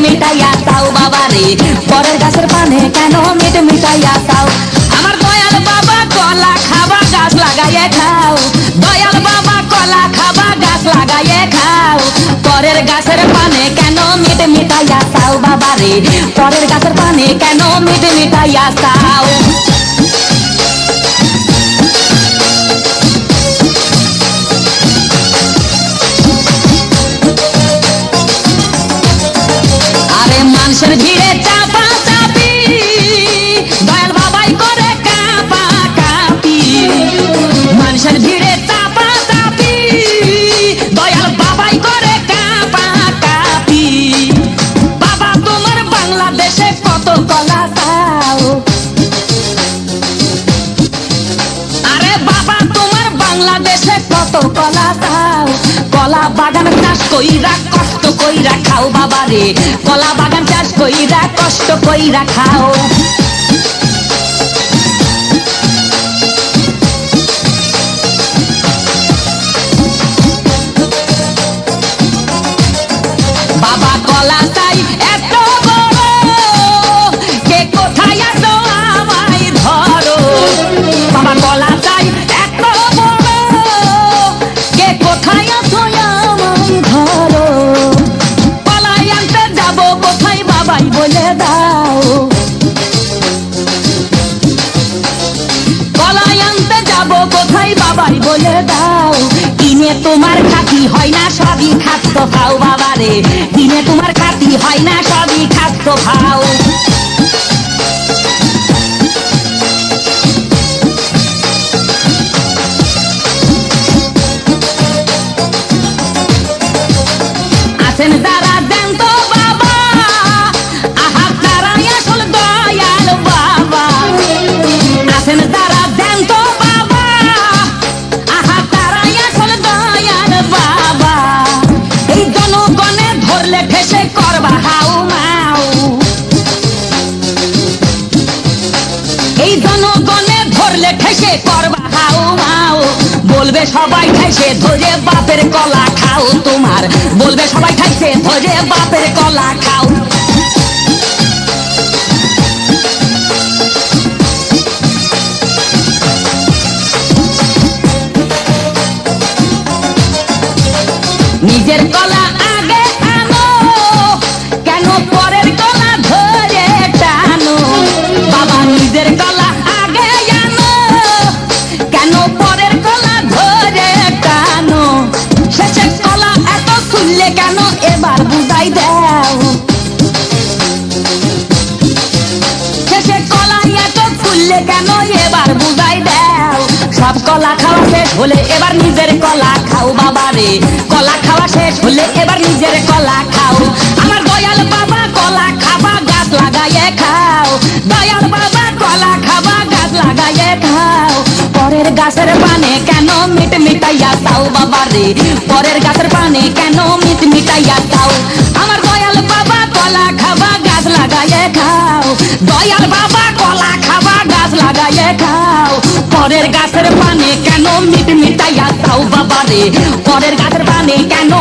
মিটাইয়া তাও বাবা রে, পরের গাছের পানে কেন মিট মিটাইয়া তাও। আমার দয়াল বাবা কলা খাবা গাছ লাগাইয়ে খাও, দয়াল বাবা কলা খাবা গাছ লাগাইয়ে খাও, পরের গাছের পানে কেন মিট মিটাইয়া তাও বাবা রে, পরের গাছের পানে কেন মিট মিটাইয়া তাও। আরে মানুষের ভিড়ে চাপা চাপি, দয়াল বাবাই করে কাপা কাপি, মানুষের ভিড়ে চাপা চাপি, দয়াল বাবাই করে কাপা কাপি। বাবা তোমার বাংলাদেশে কত কলা দাও, আরে বাবা তোমার বাংলাদেশে কত কলা দাও, কলা বাগান চাষ কইরা কষ্ট কইরা খাও বাবা রে, কলা বাগান চাষ কইরা কষ্ট কইরা খাও। বাবা কলা চাই এত বড়, কে কোথায় আছো আমায় ধরো, বাবা কলা চাই এত বড়, কে কোথায় আছো আমায় ধরো, কলাই আনতে যাবো কোথায় বাবাই বলে দাও, কলাই আনতে যাবো কোথায় বাবাই বলে দাও। কিনে তোমার খাতি হয় না সবই খাদ্য খাও বাবা রে, কিনে তোমার খাতি হয় না সবই খাদ্য খাও। আছেন যারা দেন তো বাবা, আহা তারাই আসল দয়াল বাবা, আছেন যারা দেন তো বাবা, আহা তারাই আসল দয়াল বাবা। এই জনগণে ধরলে ঠেসে করবা হাউ মাউ, এই জনগণে ধরলে ঠেসে করবা হাউ মাউ, বলবে সবাই ঠাইছে ধরে বাপের কলা খাও তোমার, বলবে সবাই ঠাইছে ধরে বাপের কলা খাও। নিজের কলা আগে আনো, কেন পরের কলা ধরে টানো, বাবা নিজের কলা আগে আনো, কেন পরের কলা ধরে টানো, শেষের কলা এত খুললে কেন এবার বুঝাই দাও, শেষের কলা এত খুললে কেন এবার বুঝাই দাও। সব কলা খাওয়া শেষ হলে এবার নিজের কলা খাও বাবা রে, কলা খাওয়া শেষ হলে এবার নিজের কলা খাও। আমার দয়াল বাবা কলা খাবা গাছ লাগাইয়ে খাও, দয়াল বাবা কলা খাবা গাছ লাগাইয়ে খাও, পরের গাছের পানে কেন মিট মিটাইয়া তাও বাবা রে, পরের গাছের পানে কেন মিট মিটাইয়া তাও। আমার দয়াল বাবা কলা খাবা গাছ লাগাইয়ে খাও, দয়াল বাবা কলা খাবা গাছ লাগাইয়ে খাও, পরের গাছের পানে কেন মিট মিটাইয়া তাও বাবা রে, পরের গাছের পানে কেন